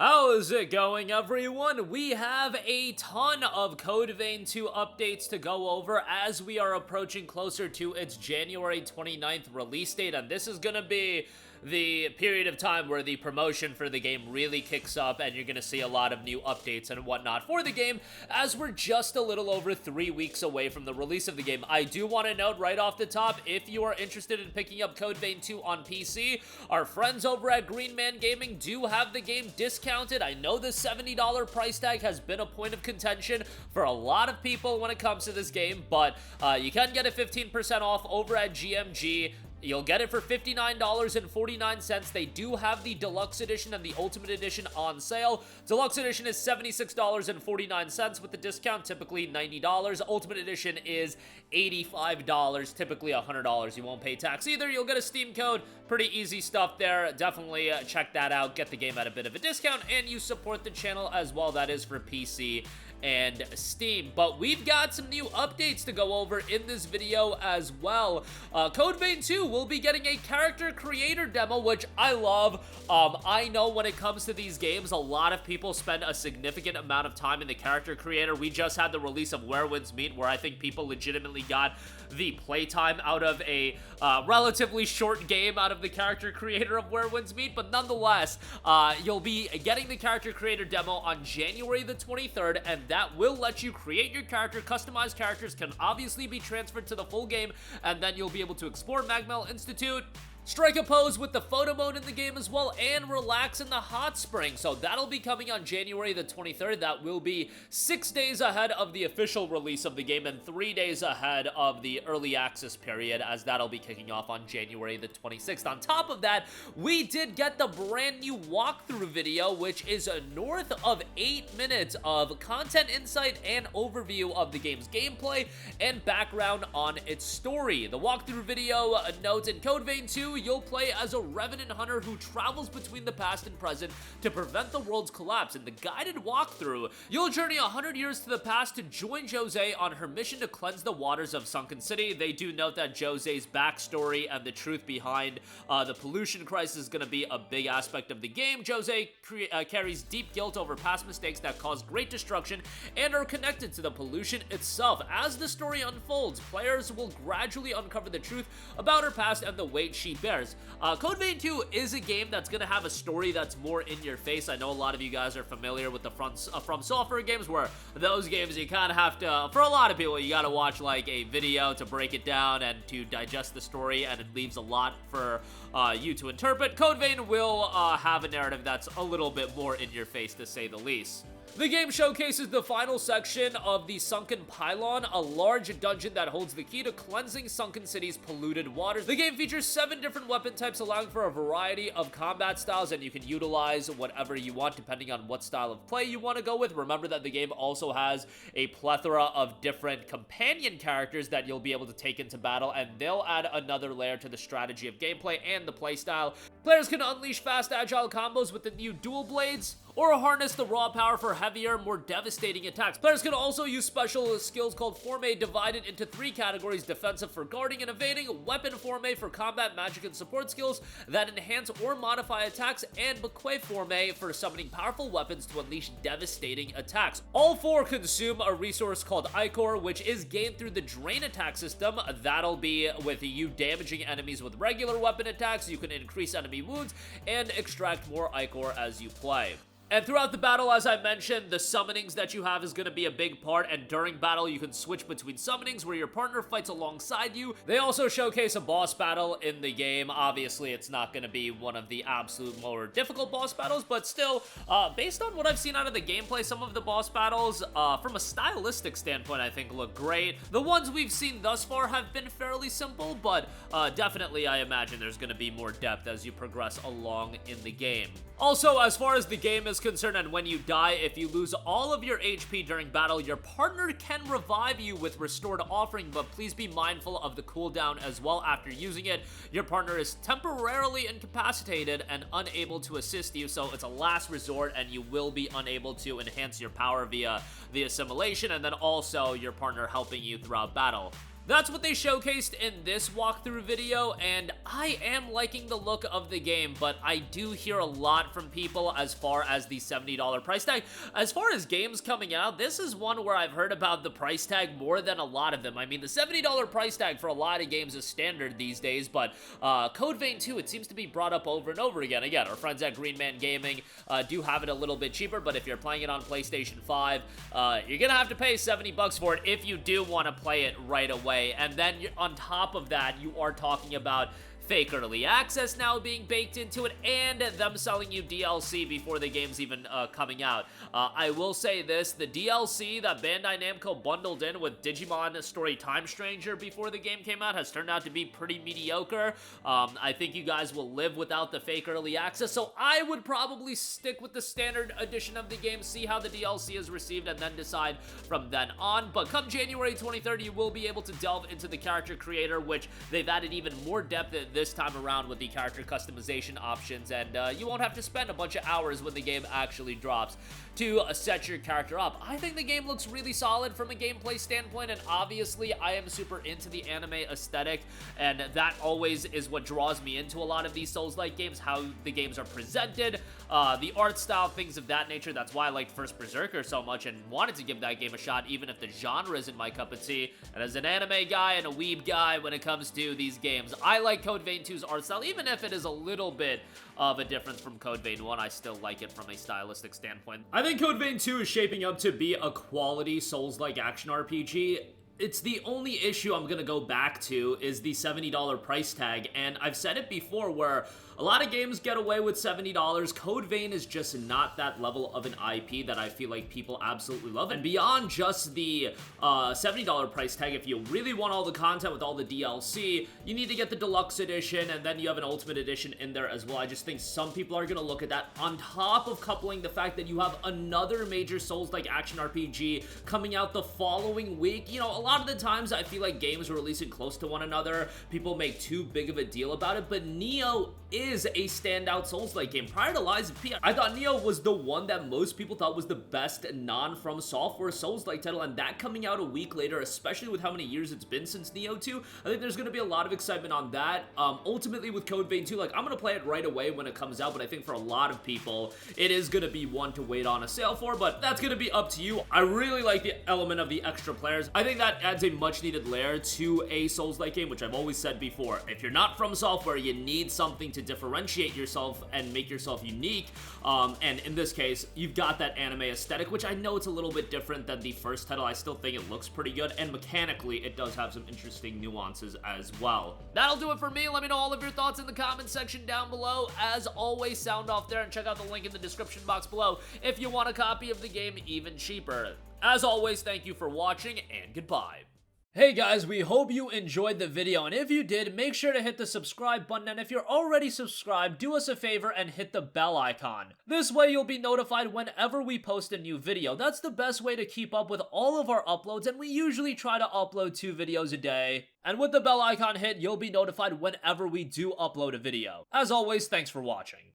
How's it going, everyone? We have a ton of Code Vein 2 updates to go over as we are approaching closer to its January 29th release date, and this is gonna be the period of time where the promotion for the game really kicks up and you're gonna see a lot of new updates and whatnot for the game, as we're just a little over 3 weeks away from the release of the game. I do want to note right off the top, if you are interested in picking up Code Vein 2 on PC, our friends over at Green Man Gaming do have the game discounted. I know the $70 price tag has been a point of contention for a lot of people when it comes to this game, but you can get it 15% off over at GMG. You'll get it for $59.49. They do have the Deluxe Edition and the Ultimate Edition on sale. Deluxe Edition is $76.49 with the discount, typically $90. Ultimate Edition is $85, typically $100. You won't pay tax either. You'll get a Steam code. Pretty easy stuff there. Definitely check that out. Get the game at a bit of a discount, and you support the channel as well. That is for PC and Steam. But we've got some new updates to go over in this video as well. Code Vein 2 will be getting a character creator demo, which I love. I know when it comes to these games, a lot of people spend a significant amount of time in the character creator. We just had the release of Where Winds Meet, where I think people legitimately got the playtime out of a relatively short game out of the character creator of Where Winds Meet, but nonetheless, you'll be getting the character creator demo on January the 23rd, and that will let you create your character. Customized characters can obviously be transferred to the full game, and then you'll be able to explore Magmel Institute, strike a pose with the photo mode in the game as well, and relax in the hot spring. So that'll be coming on January the 23rd. That will be 6 days ahead of the official release of the game and 3 days ahead of the early access period, as that'll be kicking off on January the 26th. On top of that, we did get the brand new walkthrough video, which is north of 8 minutes of content insight and overview of the game's gameplay and background on its story. The walkthrough video notes in Code Vein 2, you'll play as a revenant hunter who travels between the past and present to prevent the world's collapse. In the guided walkthrough, you'll journey 100 years to the past to join Jose on her mission to cleanse the waters of Sunken City. They do note that Jose's backstory and the truth behind the pollution crisis is going to be a big aspect of the game. Jose carries deep guilt over past mistakes that caused great destruction and are connected to the pollution itself. As the story unfolds, players will gradually uncover the truth about her past and the weight she bears. Code Vein 2 is a game that's going to have a story that's more in your face. I know a lot of you guys are familiar with the From Software games, where those games you kind of have to, for a lot of people, you got to watch like a video to break it down and to digest the story, and it leaves a lot for you to interpret. Code Vein will have a narrative that's a little bit more in your face, to say the least. The game showcases the final section of the Sunken Pylon, a large dungeon that holds the key to cleansing Sunken City's polluted waters. The game features 7 different weapon types, allowing for a variety of combat styles, and you can utilize whatever you want depending on what style of play you want to go with. Remember that the game also has a plethora of different companion characters that you'll be able to take into battle, and they'll add another layer to the strategy of gameplay and the playstyle. Players can unleash fast, agile combos with the new dual blades, or harness the raw power for heavier, more devastating attacks. Players can also use special skills called Forme, divided into 3 categories: defensive for guarding and evading, weapon Forme for combat, magic, and support skills that enhance or modify attacks, and Bequet Forme for summoning powerful weapons to unleash devastating attacks. All 4 consume a resource called Ichor, which is gained through the Drain attack system. That'll be with you damaging enemies with regular weapon attacks. You can increase enemy wounds and extract more Ichor as you play. And throughout the battle, as I mentioned, the summonings that you have is going to be a big part, and during battle, you can switch between summonings where your partner fights alongside you. They also showcase a boss battle in the game. Obviously, it's not going to be one of the absolute more difficult boss battles, but still, based on what I've seen out of the gameplay, some of the boss battles, from a stylistic standpoint, I think look great. The ones we've seen thus far have been fairly simple, but definitely I imagine there's going to be more depth as you progress along in the game. Also, as far as the game is concerned, and when you die, if you lose all of your HP during battle, your partner can revive you with Restored Offering, but please be mindful of the cooldown as well after using it. Your partner is temporarily incapacitated and unable to assist you, so it's a last resort, and you will be unable to enhance your power via the assimilation, and then also your partner helping you throughout battle. That's what they showcased in this walkthrough video, and I am liking the look of the game, but I do hear a lot from people as far as the $70 price tag. As far as games coming out, this is one where I've heard about the price tag more than a lot of them. I mean, the $70 price tag for a lot of games is standard these days, but Code Vein 2, it seems to be brought up over and over again. Again, our friends at Green Man Gaming do have it a little bit cheaper, but if you're playing it on PlayStation 5, you're gonna have to pay 70 bucks for it if you do want to play it right away. And then on top of that, you are talking about fake early access now being baked into it, and them selling you DLC before the game's even coming out. I will say this, the DLC that Bandai Namco bundled in with Digimon Story Time Stranger before the game came out has turned out to be pretty mediocre. I think you guys will live without the fake early access, so I would probably stick with the standard edition of the game, see how the DLC is received, and then decide from then on. But come January 23rd, you will be able to delve into the character creator, which they've added even more depth this time around with the character customization options, and you won't have to spend a bunch of hours when the game actually drops to set your character up. I think the game looks really solid from a gameplay standpoint, and obviously I am super into the anime aesthetic, and that always is what draws me into a lot of these Souls-like games, how the games are presented, the art style, things of that nature. That's why I liked First Berserker so much and wanted to give that game a shot, even if the genre isn't my cup of tea. And as an anime guy and a weeb guy when it comes to these games, I like Code Vein 2's art style. Even if it is a little bit of a difference from Code Vein 1, I still like it from a stylistic standpoint. I think Code Vein 2 is shaping up to be a quality Souls-like action RPG. It's the only issue I'm gonna go back to is the $70 price tag, and I've said it before where a lot of games get away with $70. Code Vein is just not that level of an IP that I feel like people absolutely love. And beyond just the $70 price tag, if you really want all the content with all the DLC, you need to get the deluxe edition, and then you have an ultimate edition in there as well. I just think some people are gonna look at that on top of coupling the fact that you have another major Souls-like action RPG coming out the following week. You know, a lot of the times I feel like games are releasing close to one another. People make too big of a deal about it, but Nioh is a standout Souls-like game. Prior to Lies of P, I thought Nioh was the one that most people thought was the best non-From Software Souls-like title, and that coming out a week later, especially with how many years it's been since Nioh 2, I think there's going to be a lot of excitement on that. Ultimately, with Code Vein 2, like, I'm going to play it right away when it comes out, but I think for a lot of people, it is going to be one to wait on a sale for, but that's going to be up to you. I really like the element of the extra players. I think that adds a much-needed layer to a Souls-like game, which I've always said before. If you're not From Software, you need something to differentiate yourself and make yourself unique, and in this case, you've got that anime aesthetic, which I know it's a little bit different than the first title. I still think it looks pretty good, and mechanically, it does have some interesting nuances as well. That'll do it for me. Let me know all of your thoughts in the comment section down below. As always, sound off there and check out the link in the description box below if you want a copy of the game even cheaper. As always, thank you for watching, and goodbye. Hey guys, we hope you enjoyed the video, and if you did, make sure to hit the subscribe button, and if you're already subscribed, do us a favor and hit the bell icon. This way you'll be notified whenever we post a new video. That's the best way to keep up with all of our uploads, and we usually try to upload 2 videos a day. And with the bell icon hit, you'll be notified whenever we do upload a video. As always, thanks for watching.